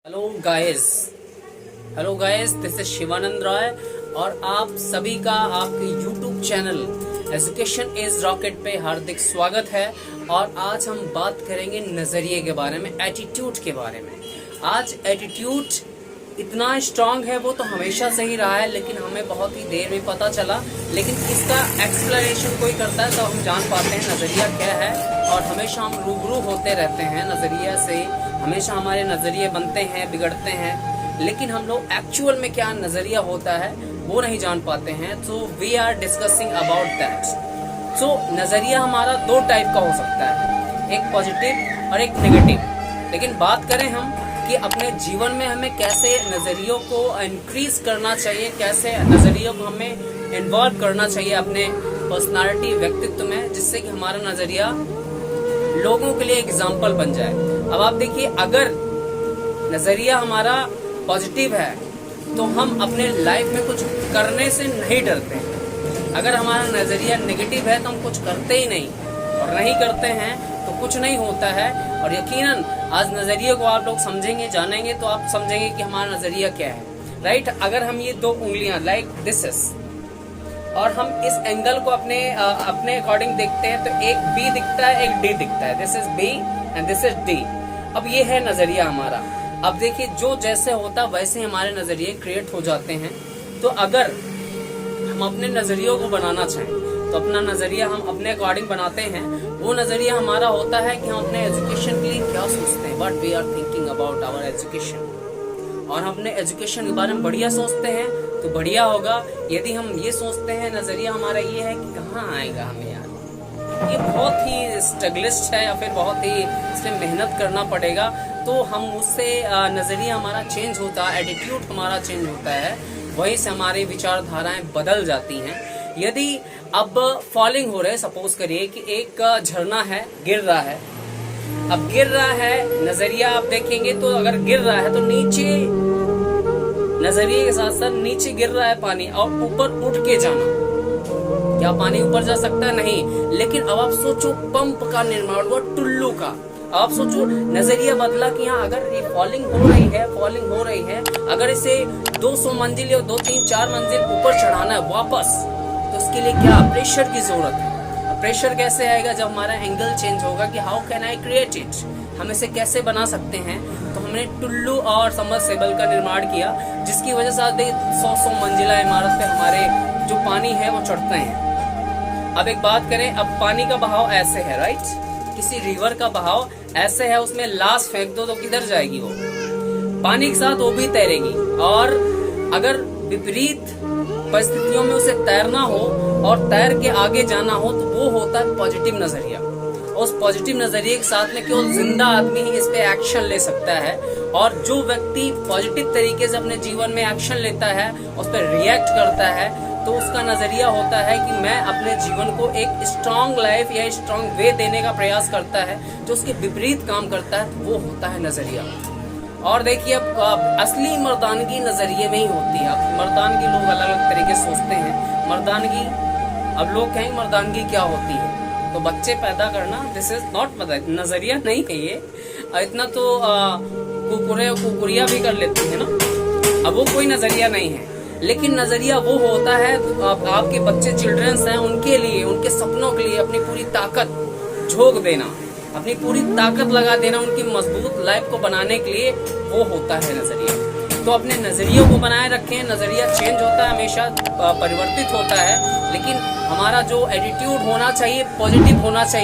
Hello guys, this is Shivanand Roy और आप सभी का आपके YouTube channel education is rocket पे हार्दिक स्वागत है। और आज हम बात करेंगे नजरिए के बारे में, एटीट्यूड के बारे में। आज एटीट्यूड इतना स्ट्रांग है, वो तो हमेशा से ही रहा है, लेकिन हमें बहुत ही देर में पता चला। लेकिन इसका एक्सप्लेनेशन कोई करता है तो हम जान पाते हैं नजरिया क्या है। और हमेशा हम रूबरू होते रहते हैं नजरिया से, हमेशा हमारे नजरिए बनते हैं, बिगड़ते हैं, लेकिन हम लोग एक्चुअल में क्या नजरिया होता है वो नहीं जान पाते हैं। तो we are discussing about that. So नजरिया हमारा दो टाइप का हो सकता है, एक पॉजिटिव और एक नेगेटिव। लेकिन बात करें हम कि अपने जीवन में हमें कैसे नजरियों को इंक्रीज करना चाहिए, कैसे नजरियों को हमें इन्वॉल्व करना चाहिए अपने पर्सनालिटी, व्यक्तित्व में, जिससे कि हमारा नजरिया लोगों के लिए एग्जाम्पल बन जाए। अब आप देखिए, अगर नजरिया हमारा पॉजिटिव है तो हम अपने लाइफ में कुछ करने से नहीं डरते हैं। अगर हमारा नजरिया नेगेटिव है तो हम कुछ करते ही नहीं, और नहीं करते हैं तो कुछ नहीं होता है। और यकीनन आज नजरिए को आप लोग समझेंगे, जानेंगे, तो आप समझेंगे कि हमारा नजरिया क्या है, राइट। अगर हम ये दो उंगलियां लाइक दिस इज, और हम इस एंगल को अपने अकॉर्डिंग देखते हैं तो एक बी दिखता है, एक डी दिखता है। This is B and this is D. अब ये है नजरिया हमारा। अब देखिए, जो जैसे होता वैसे हमारे नजरिए क्रिएट हो जाते हैं। तो अगर हम अपने नजरियों को बनाना चाहें तो अपना नजरिया हम अपने अकॉर्डिंग बनाते हैं। वो नजरिया हमारा होता है कि हम अपने एजुकेशन के लिए क्या सोचते हैं, what we are thinking about our education. और हम अपने एजुकेशन के बारे में बढ़िया सोचते हैं तो बढ़िया होगा। यदि हम ये सोचते हैं, नजरिया हमारा ये है कि कहाँ आएगा हमें यार, ये बहुत ही स्ट्रगलिस्ट है या फिर बहुत ही इसमें मेहनत करना पड़ेगा, तो हम उससे नजरिया हमारा चेंज होता है, एटीट्यूड हमारा चेंज होता है, वहीं से हमारी विचारधाराएं बदल जाती हैं। यदि अब फॉलिंग हो रहा है, सपोज करिए कि एक झरना है, गिर रहा है। अब गिर रहा है, नजरिया आप देखेंगे तो अगर गिर रहा है तो नीचे, नजरिए के साथ साथ नीचे गिर रहा है पानी, और ऊपर उठ के जाना। क्या पानी ऊपर जा सकता है? नहीं। लेकिन अब आप सोचो, पंप का निर्माण हुआ, टुल्लू का। आप सोचो, नजरिया बदला कि हाँ, अगर ये फॉलिंग हो रही है, अगर इसे 200 मंजिल या 2, 3, 4 मंजिल ऊपर चढ़ाना है वापस, तो इसके लिए क्या प्रेशर की जरूरत है। प्रेशर कैसे आएगा? जब हमारा एंगल चेंज होगा कि how can I create it, हम इसे कैसे बना सकते हैं। तो हमने टुल्लू और सबमर्सिबल का निर्माण किया, जिसकी वजह से 100 मंजिला इमारत पे हमारे जो पानी है वो चढ़ते हैं। अब एक बात करें, अब पानी का बहाव ऐसे है, राइट। किसी रिवर का बहाव ऐसे है, उसमें लाश फेंक दो तो किधर जाएगी? वो पानी के साथ वो भी तैरेगी। और अगर विपरीत परिस्थितियों में उसे तैरना हो और तैर के आगे जाना हो तो वो होता है पॉजिटिव नजरिया। उस पॉजिटिव नजरिए के साथ में केवल जिंदा आदमी ही इस पे एक्शन ले सकता है। और जो व्यक्ति पॉजिटिव तरीके से अपने जीवन में एक्शन लेता है, उस पर रिएक्ट करता है, तो उसका नजरिया होता है कि मैं अपने जीवन को एक स्ट्रांग लाइफ या स्ट्रांग वे देने का प्रयास करता है। जो उसके विपरीत काम करता है वो होता है नजरिया। और देखिए, अब असली मर्दानगी नजरिए में ही होती है। अब मर्दानगी लोग अलग अलग तरीके से सोचते हैं। मर्दानगी, अब लोग कहेंगे मर्दानगी क्या होती है, तो बच्चे पैदा करना, दिस इज नॉट नजरिया नहीं है ये। इतना तो कुकुरिया भी कर लेती है ना। अब वो कोई नजरिया नहीं है, लेकिन नजरिया वो होता है आपके बच्चे, चिल्ड्रंस हैं, उनके लिए, उनके सपनों के लिए अपनी पूरी ताकत झोंक देना, अपनी पूरी ताकत लगा देना उनकी मजबूत लाइफ को बनाने के लिए, वो होता है नजरिया। तो अपने नजरियों को बनाए रखें। नजरिया चेंज होता है, हमेशा परिवर्तित होता है, लेकिन हमारा जो एटीट्यूड होना चाहिए पॉजिटिव होना चाहिए।